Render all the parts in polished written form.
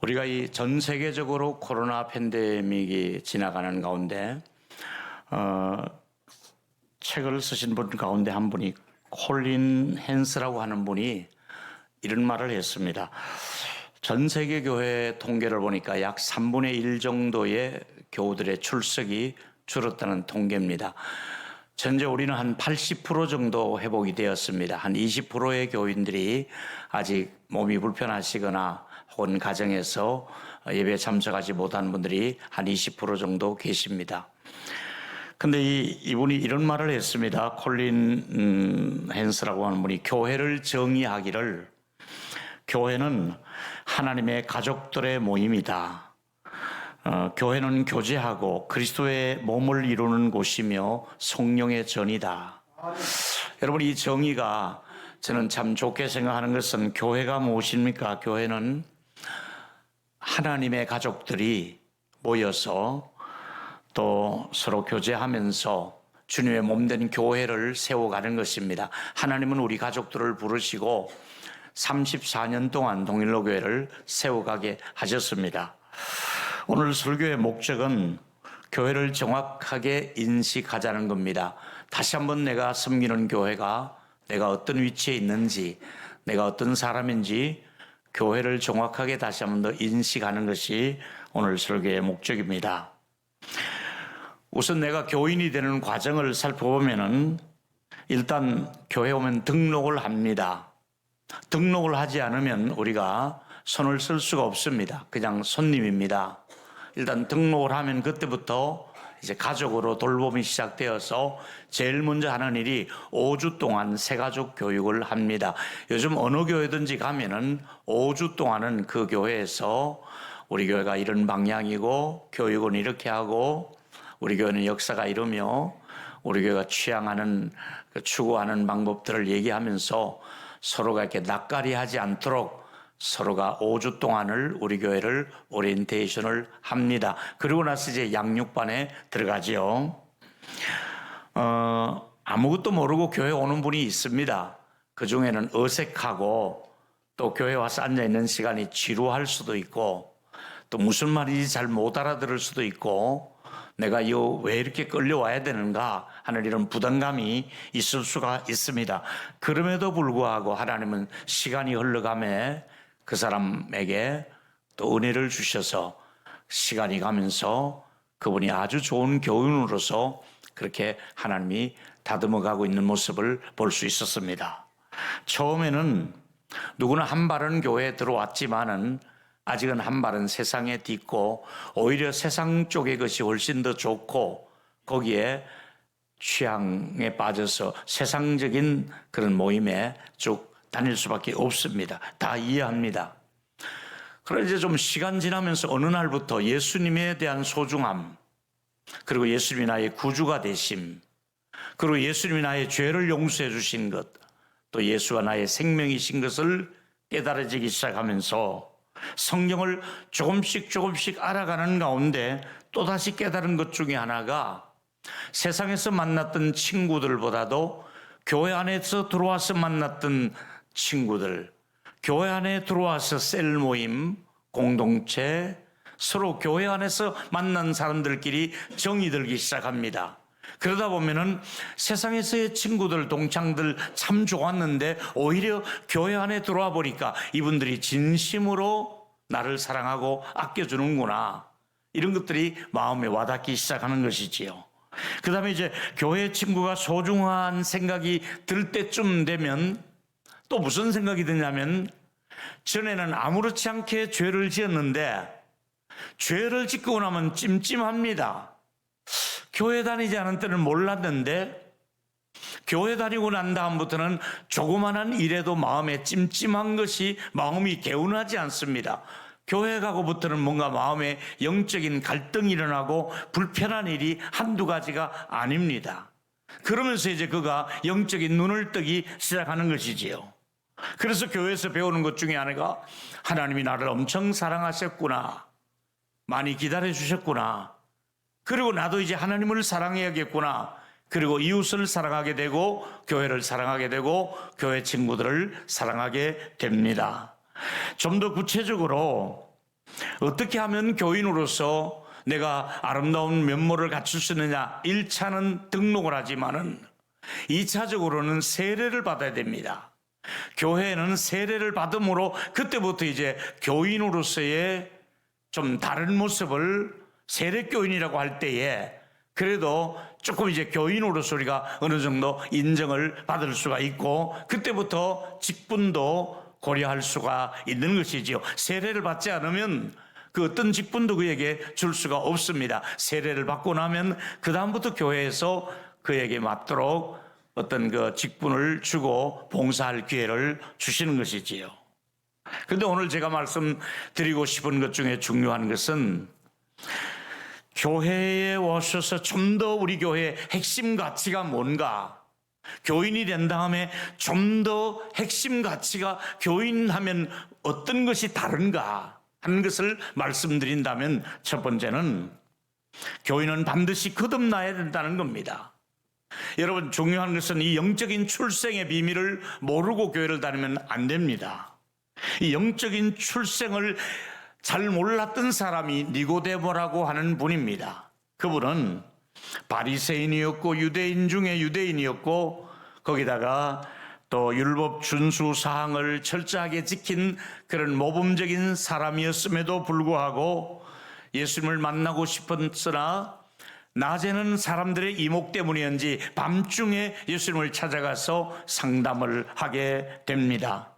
우리가 이 전 세계적으로 코로나 팬데믹이 지나가는 가운데 책을 쓰신 분 가운데 한 분이 콜린 헨스라고 하는 분이 이런 말을 했습니다. 전 세계 교회 통계를 보니까 약 3분의 1 정도의 교우들의 출석이 줄었다는 통계입니다. 현재 우리는 한 80% 정도 회복이 되었습니다. 한 20%의 교인들이 아직 몸이 불편하시거나 혹은 가정에서 예배에 참석하지 못한 분들이 한 20% 정도 계십니다. 근데 이분이 이런 말을 했습니다. 콜린 헨스라고 하는 분이 교회를 정의하기를 교회는 하나님의 가족들의 모임이다. 교회는 교제하고 그리스도의 몸을 이루는 곳이며 성령의 전이다. 여러분, 이 정의가 저는 참 좋게 생각하는 것은 교회가 무엇입니까? 교회는 하나님의 가족들이 모여서 또 서로 교제하면서 주님의 몸된 교회를 세워가는 것입니다. 하나님은 우리 가족들을 부르시고 34년 동안 동일로교회를 세워가게 하셨습니다. 오늘 설교의 목적은 교회를 정확하게 인식하자는 겁니다. 다시 한번 내가 섬기는 교회가 내가 어떤 위치에 있는지, 내가 어떤 사람인지 교회를 정확하게 다시 한번 더 인식하는 것이 오늘 설교의 목적입니다. 우선 내가 교인이 되는 과정을 살펴보면은 일단 교회 오면 등록을 합니다. 등록을 하지 않으면 우리가 손을 쓸 수가 없습니다. 그냥 손님입니다. 일단 등록을 하면 그때부터 이제 가족으로 돌봄이 시작되어서 제일 먼저 하는 일이 5주 동안 새가족 교육을 합니다. 요즘 어느 교회든지 가면은 5주 동안은 그 교회에서 우리 교회가 이런 방향이고 교육은 이렇게 하고 우리 교회는 역사가 이러며 우리 교회가 취향하는 추구하는 방법들을 얘기하면서 서로가 이렇게 낯가리하지 않도록 서로가 5주 동안을 우리 교회를 오리엔테이션을 합니다. 그리고 나서 이제 양육반에 들어가지요. 아무것도 모르고 교회 오는 분이 있습니다. 그 중에는 어색하고 또 교회 와서 앉아있는 시간이 지루할 수도 있고 또 무슨 말인지 잘 못 알아들을 수도 있고 내가 왜 이렇게 끌려와야 되는가 하는 이런 부담감이 있을 수가 있습니다. 그럼에도 불구하고 하나님은 시간이 흘러가며 그 사람에게 또 은혜를 주셔서 시간이 가면서 그분이 아주 좋은 교인으로서 그렇게 하나님이 다듬어가고 있는 모습을 볼 수 있었습니다. 처음에는 누구나 한 발은 교회에 들어왔지만은 아직은 한 발은 세상에 딛고 오히려 세상 쪽의 것이 훨씬 더 좋고 거기에 취향에 빠져서 세상적인 그런 모임에 쭉 다닐 수밖에 없습니다. 다 이해합니다. 그러나 이제 좀 시간 지나면서 어느 날부터 예수님에 대한 소중함, 그리고 예수님이 나의 구주가 되심, 그리고 예수님이 나의 죄를 용서해 주신 것, 또 예수가 나의 생명이신 것을 깨달아지기 시작하면서 성경을 조금씩 알아가는 가운데 또다시 깨달은 것 중에 하나가 세상에서 만났던 친구들보다도 교회 안에서 들어와서 만났던 친구들, 교회 안에 들어와서 셀 모임, 공동체, 서로 교회 안에서 만난 사람들끼리 정이 들기 시작합니다. 그러다 보면은 세상에서의 친구들, 동창들 참 좋았는데 오히려 교회 안에 들어와 보니까 이분들이 진심으로 나를 사랑하고 아껴주는구나. 이런 것들이 마음에 와닿기 시작하는 것이지요. 그 다음에 이제 교회 친구가 소중한 생각이 들 때쯤 되면 또 무슨 생각이 드냐면 전에는 아무렇지 않게 죄를 지었는데 죄를 짓고 나면 찜찜합니다. 교회 다니지 않은 때는 몰랐는데 교회 다니고 난 다음부터는 조그만한 일에도 마음에 찜찜한 것이 마음이 개운하지 않습니다. 교회 가고부터는 뭔가 마음에 영적인 갈등이 일어나고 불편한 일이 한두 가지가 아닙니다. 그러면서 이제 그가 영적인 눈을 뜨기 시작하는 것이지요. 그래서 교회에서 배우는 것 중에 하나가 하나님이 나를 엄청 사랑하셨구나, 많이 기다려 주셨구나, 그리고 나도 이제 하나님을 사랑해야겠구나, 그리고 이웃을 사랑하게 되고 교회를 사랑하게 되고 교회 친구들을 사랑하게 됩니다. 좀 더 구체적으로 어떻게 하면 교인으로서 내가 아름다운 면모를 갖출 수 있느냐? 1차는 등록을 하지만은 2차적으로는 세례를 받아야 됩니다. 교회는 세례를 받음으로 그때부터 이제 교인으로서의 좀 다른 모습을 세례교인이라고 할 때에 그래도 조금 이제 교인으로서 우리가 어느 정도 인정을 받을 수가 있고 그때부터 직분도 고려할 수가 있는 것이지요. 세례를 받지 않으면 그 어떤 직분도 그에게 줄 수가 없습니다. 세례를 받고 나면 그 다음부터 교회에서 그에게 맞도록 어떤 그 직분을 주고 봉사할 기회를 주시는 것이지요. 그런데 오늘 제가 말씀드리고 싶은 것 중에 중요한 것은 교회에 오셔서 좀 더 우리 교회의 핵심 가치가 뭔가, 교인이 된 다음에 좀 더 핵심 가치가 교인하면 어떤 것이 다른가 하는 것을 말씀드린다면 첫 번째는 교인은 반드시 거듭나야 된다는 겁니다. 여러분, 중요한 것은 이 영적인 출생의 비밀을 모르고 교회를 다니면 안 됩니다. 이 영적인 출생을 잘 몰랐던 사람이 니고데모라고 하는 분입니다. 그분은 바리새인이었고 유대인 중에 유대인이었고 거기다가 또 율법 준수 사항을 철저하게 지킨 그런 모범적인 사람이었음에도 불구하고 예수님을 만나고 싶었으나 낮에는 사람들의 이목 때문이었는지 밤중에 예수님을 찾아가서 상담을 하게 됩니다.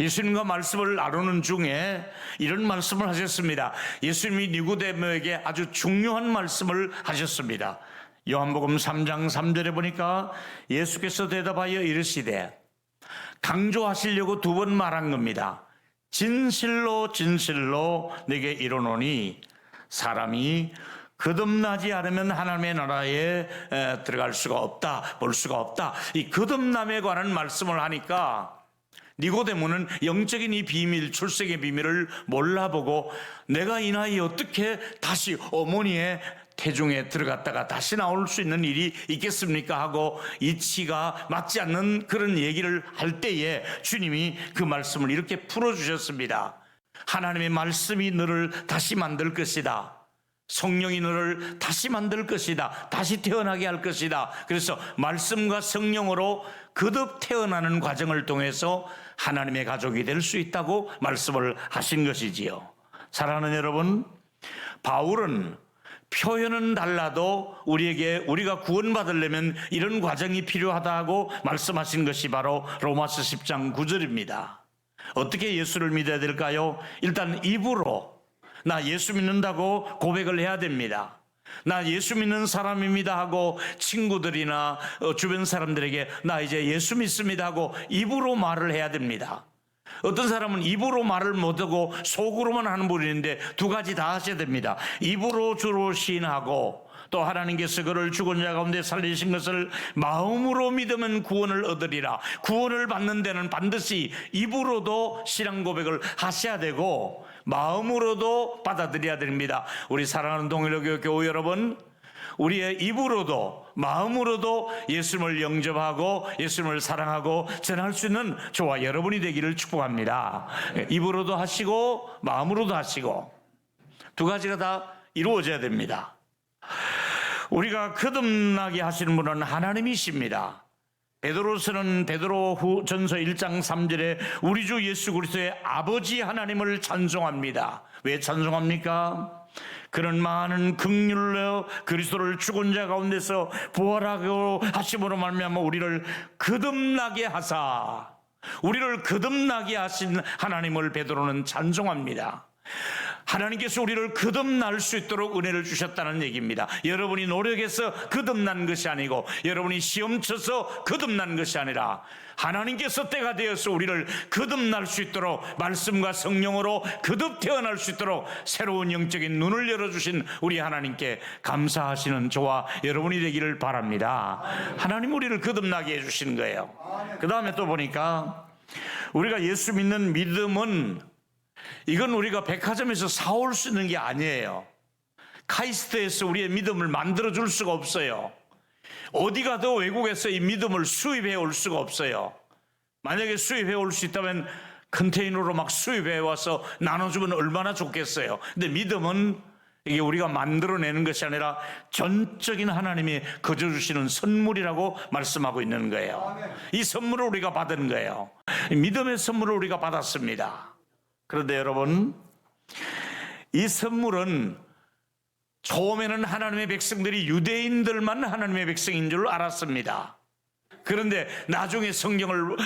예수님과 말씀을 나누는 중에 이런 말씀을 하셨습니다. 예수님이 니고데모에게 아주 중요한 말씀을 하셨습니다. 요한복음 3장 3절에 보니까 예수께서 대답하여 이르시되, 강조하시려고 두 번 말한 겁니다. 진실로 진실로 내게 이르노니 사람이 거듭나지 않으면 하나님의 나라에 들어갈 수가 없다, 볼 수가 없다. 이 거듭남에 관한 말씀을 하니까 니고데모는 영적인 이 비밀, 출생의 비밀을 몰라보고 내가 이 나이에 어떻게 다시 어머니의 태중에 들어갔다가 다시 나올 수 있는 일이 있겠습니까? 하고 이치가 맞지 않는 그런 얘기를 할 때에 주님이 그 말씀을 이렇게 풀어주셨습니다. 하나님의 말씀이 너를 다시 만들 것이다. 성령이 너를 다시 만들 것이다. 다시 태어나게 할 것이다. 그래서 말씀과 성령으로 거듭 태어나는 과정을 통해서 하나님의 가족이 될 수 있다고 말씀을 하신 것이지요. 사랑하는 여러분, 바울은 표현은 달라도 우리가 구원받으려면 이런 과정이 필요하다고 말씀하신 것이 바로 로마서 10장 9절입니다. 어떻게 예수를 믿어야 될까요? 일단 입으로 나 예수 믿는다고 고백을 해야 됩니다. 나 예수 믿는 사람입니다 하고 친구들이나 주변 사람들에게 나 이제 예수 믿습니다 하고 입으로 말을 해야 됩니다. 어떤 사람은 입으로 말을 못하고 속으로만 하는 분이 있는데 두 가지 다 하셔야 됩니다. 입으로 주로 시인하고 또 하나님께서 그를 죽은 자 가운데 살리신 것을 마음으로 믿으면 구원을 얻으리라. 구원을 받는 데는 반드시 입으로도 신앙 고백을 하셔야 되고 마음으로도 받아들여야 됩니다. 우리 사랑하는 동일교 교우 여러분, 우리의 입으로도 마음으로도 예수님을 영접하고 예수님을 사랑하고 전할 수 있는 저와 여러분이 되기를 축복합니다. 입으로도 하시고 마음으로도 하시고 두 가지가 다 이루어져야 됩니다. 우리가 거듭나게 하시는 분은 하나님이십니다. 베드로서는 베드로전서 1장 3절에 우리 주 예수 그리스도의 아버지 하나님을 찬송합니다. 왜 찬송합니까? 그는 많은 긍휼로 그리스도를 죽은 자 가운데서 부활하고 하심으로 말미암아 우리를 거듭나게 하사, 우리를 거듭나게 하신 하나님을 베드로는 찬송합니다. 하나님께서 우리를 거듭날 수 있도록 은혜를 주셨다는 얘기입니다. 여러분이 노력해서 거듭난 것이 아니고 여러분이 시험 쳐서 거듭난 것이 아니라 하나님께서 때가 되어서 우리를 거듭날 수 있도록 말씀과 성령으로 거듭 태어날 수 있도록 새로운 영적인 눈을 열어주신 우리 하나님께 감사하시는 저와 여러분이 되기를 바랍니다. 하나님 우리를 거듭나게 해주시는 거예요. 그 다음에 또 보니까 우리가 예수 믿는 믿음은 이건 우리가 백화점에서 사올 수 있는 게 아니에요. 카이스트에서 우리의 믿음을 만들어줄 수가 없어요. 어디 가도 외국에서 이 믿음을 수입해 올 수가 없어요. 만약에 수입해 올 수 있다면 컨테이너로 막 수입해 와서 나눠주면 얼마나 좋겠어요. 근데 믿음은 이게 우리가 만들어내는 것이 아니라 전적인 하나님이 거저 주시는 선물이라고 말씀하고 있는 거예요. 이 선물을 우리가 받은 거예요. 믿음의 선물을 우리가 받았습니다. 그런데 여러분, 이 선물은 처음에는 하나님의 백성들이 유대인들만 하나님의 백성인 줄 알았습니다. 그런데 나중에 성경을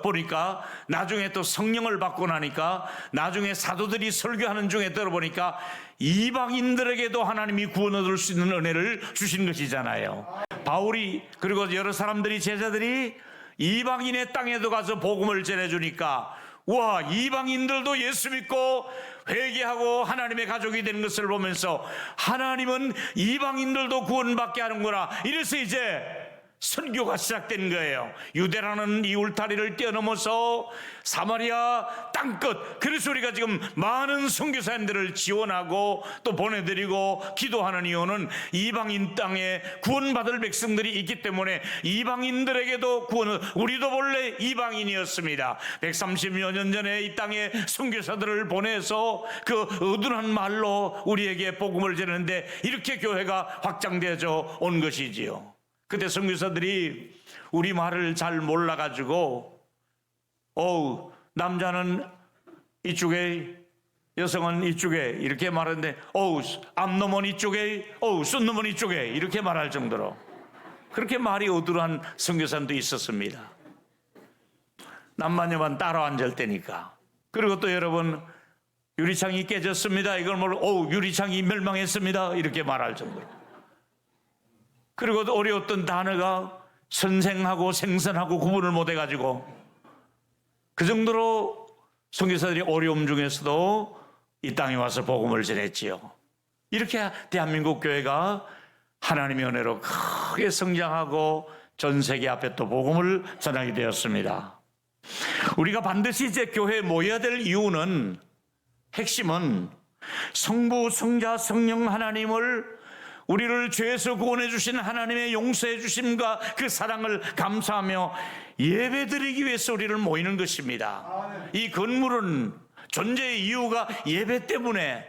보니까, 나중에 또 성령을 받고 나니까, 나중에 사도들이 설교하는 중에 들어보니까 이방인들에게도 하나님이 구원 얻을 수 있는 은혜를 주신 것이잖아요. 바울이, 그리고 여러 사람들이, 제자들이 이방인의 땅에도 가서 복음을 전해주니까, 와, 이방인들도 예수 믿고 회개하고 하나님의 가족이 되는 것을 보면서 하나님은 이방인들도 구원받게 하는구나, 이래서 이제 선교가 시작된 거예요. 유대라는 이 울타리를 뛰어넘어서 사마리아 땅끝, 그래서 우리가 지금 많은 선교사님들을 지원하고 또 보내드리고 기도하는 이유는 이방인 땅에 구원받을 백성들이 있기 때문에 이방인들에게도 구원을, 우리도 원래 이방인이었습니다. 130여 년 전에 이 땅에 선교사들을 보내서 그 어두운 말로 우리에게 복음을 전했는데 이렇게 교회가 확장되어져 온 것이지요. 그때 선교사들이 우리 말을 잘 몰라가지고, 남자는 이쪽에, 여성은 이쪽에 이렇게 말하는데, 암놈은 이쪽에, 순놈은 이쪽에 이렇게 말할 정도로 그렇게 말이 어두한 선교사도 있었습니다. 남만여만 따로 앉을 때니까. 그리고 또 여러분, 유리창이 깨졌습니다, 이걸 모르고 유리창이 멸망했습니다 이렇게 말할 정도로. 그리고 어려웠던 단어가 선생하고 생선하고 구분을 못해가지고 그 정도로 선교사들이 어려움 중에서도 이 땅에 와서 복음을 전했지요. 이렇게 대한민국 교회가 하나님의 은혜로 크게 성장하고 전 세계 앞에 또 복음을 전하게 되었습니다. 우리가 반드시 이제 교회에 모여야 될 이유는, 핵심은 성부, 성자, 성령 하나님을, 우리를 죄에서 구원해 주신 하나님의 용서해 주심과 그 사랑을 감사하며 예배드리기 위해서 우리를 모이는 것입니다. 이 건물은 존재의 이유가 예배 때문에,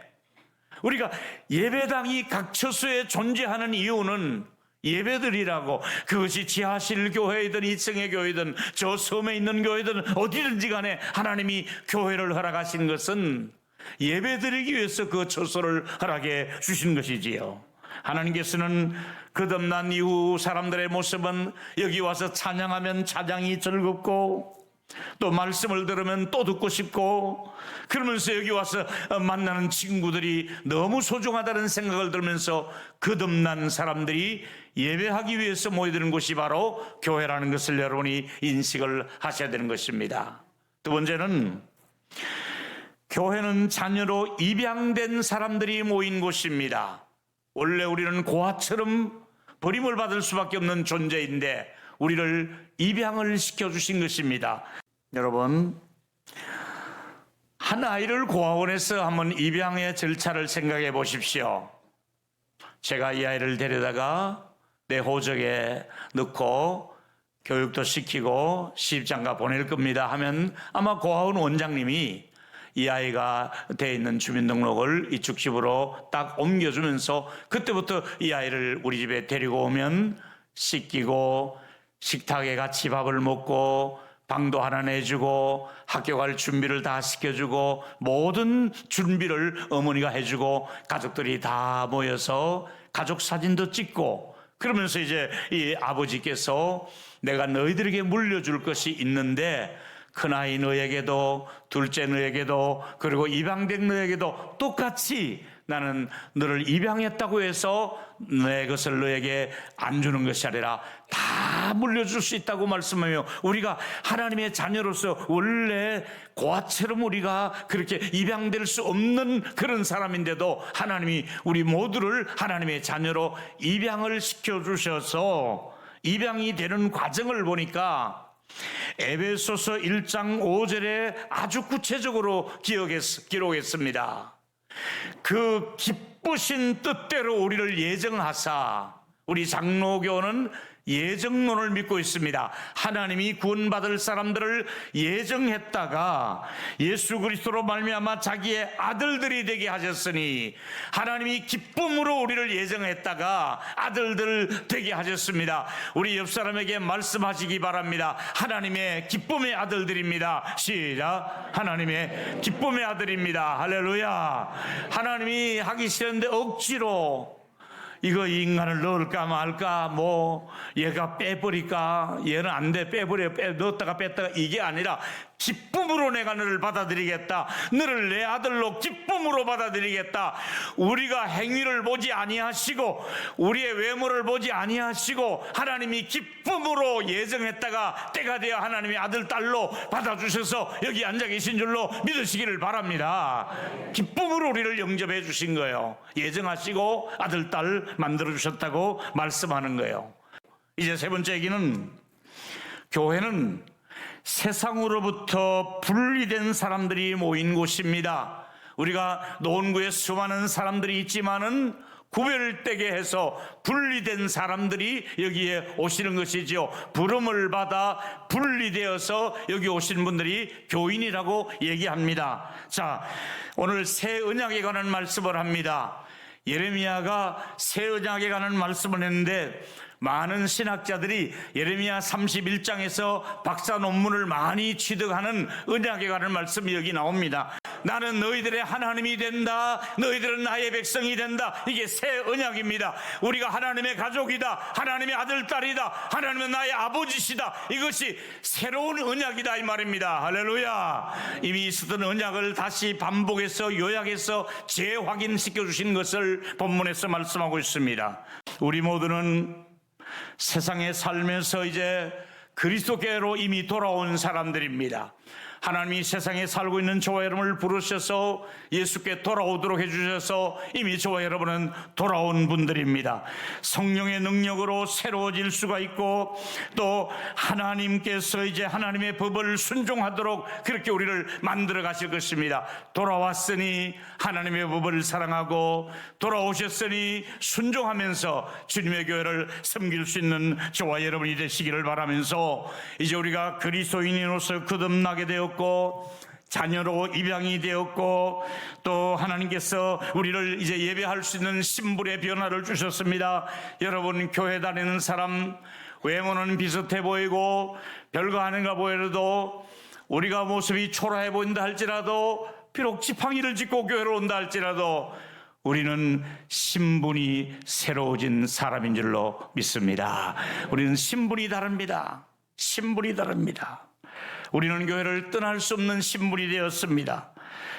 우리가 예배당이 각 처소에 존재하는 이유는 예배드리라고, 그것이 지하실 교회이든 2층의 교회이든 저 섬에 있는 교회든 어디든지 간에 하나님이 교회를 허락하신 것은 예배드리기 위해서 그 처소를 허락해 주신 것이지요. 하나님께서는 거듭난 이후 사람들의 모습은 여기 와서 찬양하면 찬양이 즐겁고 또 말씀을 들으면 또 듣고 싶고, 그러면서 여기 와서 만나는 친구들이 너무 소중하다는 생각을 들면서 거듭난 사람들이 예배하기 위해서 모여드는 곳이 바로 교회라는 것을 여러분이 인식을 하셔야 되는 것입니다. 두 번째는, 교회는 자녀로 입양된 사람들이 모인 곳입니다. 원래 우리는 고아처럼 버림을 받을 수밖에 없는 존재인데 우리를 입양을 시켜주신 것입니다. 여러분, 한 아이를 고아원에서 한번 입양의 절차를 생각해 보십시오. 제가 이 아이를 데려다가 내 호적에 넣고 교육도 시키고 시집장가 보낼 겁니다 하면 아마 고아원 원장님이 이 아이가 돼 있는 주민등록을 이쪽 집으로 딱 옮겨주면서 그때부터 이 아이를 우리 집에 데리고 오면 씻기고 식탁에 같이 밥을 먹고 방도 하나 내주고 학교 갈 준비를 다 시켜주고 모든 준비를 어머니가 해주고 가족들이 다 모여서 가족 사진도 찍고, 그러면서 이제 이 아버지께서 내가 너희들에게 물려줄 것이 있는데 큰아이 너에게도 둘째 너에게도 그리고 입양된 너에게도 똑같이 나는 너를 입양했다고 해서 내 것을 너에게 안 주는 것이 아니라 다 물려줄 수 있다고 말씀하며, 우리가 하나님의 자녀로서 원래 고아처럼 우리가 그렇게 입양될 수 없는 그런 사람인데도 하나님이 우리 모두를 하나님의 자녀로 입양을 시켜주셔서 입양이 되는 과정을 보니까 에베소서 1장 5절에 아주 구체적으로 기록했습니다. 그 기쁘신 뜻대로 우리를 예정하사, 우리 장로교는 예정론을 믿고 있습니다. 하나님이 구원받을 사람들을 예정했다가 예수 그리스도로 말미암아 자기의 아들들이 되게 하셨으니, 하나님이 기쁨으로 우리를 예정했다가 아들들 되게 하셨습니다. 우리 옆 사람에게 말씀하시기 바랍니다. 하나님의 기쁨의 아들들입니다. 시작. 하나님의 기쁨의 아들입니다. 할렐루야. 하나님이 하기 싫은데 억지로 이거 인간을 넣을까 말까, 뭐 얘가 빼버릴까, 얘는 안 돼, 빼버려, 넣었다가 뺐다가, 이게 아니라 기쁨으로 내가 너를 받아들이겠다, 너를 내 아들로 기쁨으로 받아들이겠다. 우리가 행위를 보지 아니하시고 우리의 외모를 보지 아니하시고 하나님이 기쁨으로 예정했다가 때가 되어 하나님의 아들 딸로 받아주셔서 여기 앉아 계신 줄로 믿으시기를 바랍니다. 기쁨으로 우리를 영접해 주신 거예요. 예정하시고 아들 딸 만들어 주셨다고 말씀하는 거예요. 이제 세 번째 얘기는, 교회는 세상으로부터 분리된 사람들이 모인 곳입니다. 우리가 노원구에 수많은 사람들이 있지만은 구별되게 해서 분리된 사람들이 여기에 오시는 것이지요. 부름을 받아 분리되어서 여기 오신 분들이 교인이라고 얘기합니다. 자, 오늘 새 언약에 관한 말씀을 합니다. 예레미야가 새 언약에 관한 말씀을 했는데, 많은 신학자들이 예레미야 31장에서 박사 논문을 많이 취득하는 언약에 관한 말씀이 여기 나옵니다. 나는 너희들의 하나님이 된다, 너희들은 나의 백성이 된다. 이게 새 언약입니다. 우리가 하나님의 가족이다, 하나님의 아들 딸이다, 하나님은 나의 아버지시다. 이것이 새로운 언약이다 이 말입니다. 할렐루야. 이미 있었던 언약을 다시 반복해서 요약해서 재확인시켜 주신 것을 본문에서 말씀하고 있습니다. 우리 모두는 세상에 살면서 이제 그리스도께로 이미 돌아온 사람들입니다. 하나님이 세상에 살고 있는 저와 여러분을 부르셔서 예수께 돌아오도록 해주셔서 이미 저와 여러분은 돌아온 분들입니다. 성령의 능력으로 새로워질 수가 있고, 또 하나님께서 이제 하나님의 법을 순종하도록 그렇게 우리를 만들어 가실 것입니다. 돌아왔으니 하나님의 법을 사랑하고, 돌아오셨으니 순종하면서 주님의 교회를 섬길 수 있는 저와 여러분이 되시기를 바라면서, 이제 우리가 그리스도인으로서 거듭나게 되었고 자녀로 입양이 되었고, 또 하나님께서 우리를 이제 예배할 수 있는 신분의 변화를 주셨습니다. 여러분, 교회 다니는 사람 외모는 비슷해 보이고 별거 아닌가 보여도, 우리가 모습이 초라해 보인다 할지라도, 비록 지팡이를 짚고 교회로 온다 할지라도 우리는 신분이 새로워진 사람인 줄로 믿습니다. 우리는 신분이 다릅니다. 신분이 다릅니다. 우리는 교회를 떠날 수 없는 신분이 되었습니다.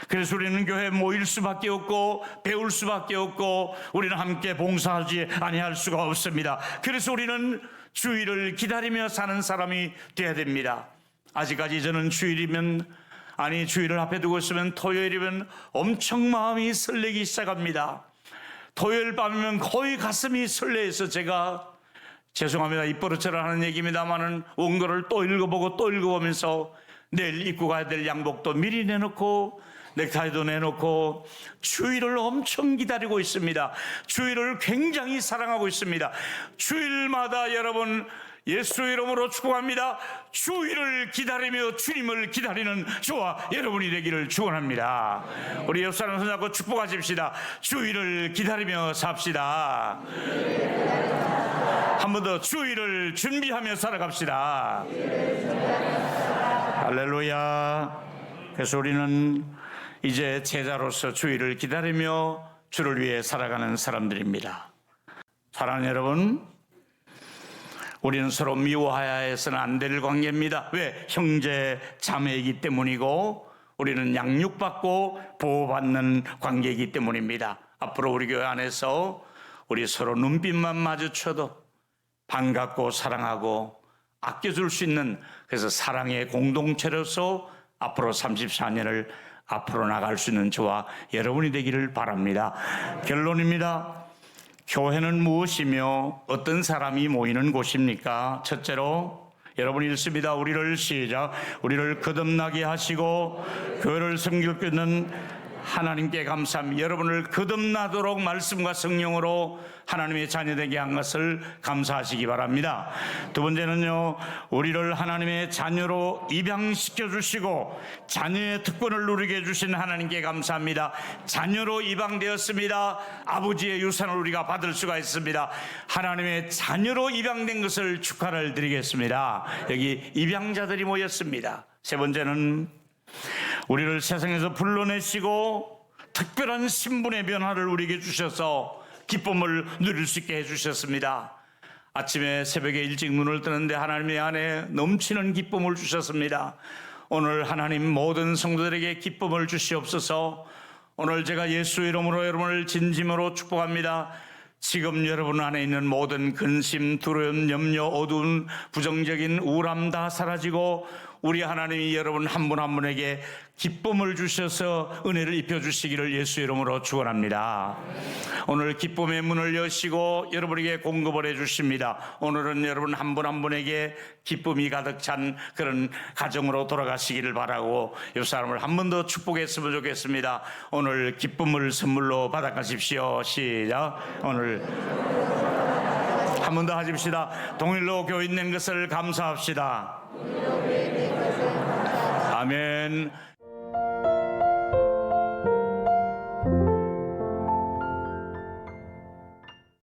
그래서 우리는 교회에 모일 수밖에 없고 배울 수밖에 없고, 우리는 함께 봉사하지 아니할 수가 없습니다. 그래서 우리는 주일을 기다리며 사는 사람이 되어야 됩니다. 아직까지 저는 주일을 앞에 두고 있으면 토요일이면 엄청 마음이 설레기 시작합니다. 토요일 밤이면 거의 가슴이 설레서, 제가 죄송합니다, 입버릇처럼 하는 얘기입니다만은 원고를 또 읽어보고 또 읽어보면서 내일 입고 가야 될 양복도 미리 내놓고 넥타이도 내놓고 주일을 엄청 기다리고 있습니다. 주일을 굉장히 사랑하고 있습니다. 주일마다 여러분 예수 이름으로 축복합니다. 주일을 기다리며 주님을 기다리는 저와 여러분이 되기를 축원합니다. 우리 옆 사람 손잡고 축복하십시다. 주일을 기다리며 삽시다. 한 번 더, 주일을 준비하며 살아갑시다. 할렐루야. 그래서 우리는 이제 제자로서 주일을 기다리며 주를 위해 살아가는 사람들입니다. 사랑하는 여러분, 우리는 서로 미워해야 해서는 안 될 관계입니다. 왜? 형제 자매이기 때문이고, 우리는 양육받고 보호받는 관계이기 때문입니다. 앞으로 우리 교회 안에서 우리 서로 눈빛만 마주쳐도 반갑고 사랑하고 아껴줄 수 있는, 그래서 사랑의 공동체로서 앞으로 34년을 앞으로 나갈 수 있는 저와 여러분이 되기를 바랍니다. 결론입니다. 교회는 무엇이며 어떤 사람이 모이는 곳입니까? 첫째로 여러분이 읽습니다. 우리를 시작. 우리를 거듭나게 하시고 교회를 섬길 수 있는 하나님께 감사합니다. 여러분을 거듭나도록 말씀과 성령으로 하나님의 자녀되게 한 것을 감사하시기 바랍니다. 두 번째는요, 우리를 하나님의 자녀로 입양시켜 주시고 자녀의 특권을 누리게 해주신 하나님께 감사합니다. 자녀로 입양되었습니다. 아버지의 유산을 우리가 받을 수가 있습니다. 하나님의 자녀로 입양된 것을 축하를 드리겠습니다. 여기 입양자들이 모였습니다. 세 번째는 우리를 세상에서 불러내시고 특별한 신분의 변화를 우리에게 주셔서 기쁨을 누릴 수 있게 해주셨습니다. 아침에 새벽에 일찍 눈을 뜨는데 하나님의 안에 넘치는 기쁨을 주셨습니다. 오늘 하나님 모든 성도들에게 기쁨을 주시옵소서. 오늘 제가 예수 이름으로 여러분을 진심으로 축복합니다. 지금 여러분 안에 있는 모든 근심, 두려움, 염려, 어두운 부정적인 우울함 다 사라지고 우리 하나님이 여러분 한 분 한 분에게 기쁨을 주셔서 은혜를 입혀주시기를 예수 이름으로 축원합니다. 오늘 기쁨의 문을 여시고 여러분에게 공급을 해주십니다. 오늘은 여러분 한 분 한 분에게 기쁨이 가득 찬 그런 가정으로 돌아가시기를 바라고 옆 사람을 한 번 더 축복했으면 좋겠습니다. 오늘 기쁨을 선물로 받아가십시오. 시작. 오늘 한 번 더 하십시다. 동일로 교회 있는 것을 감사합시다. 아멘.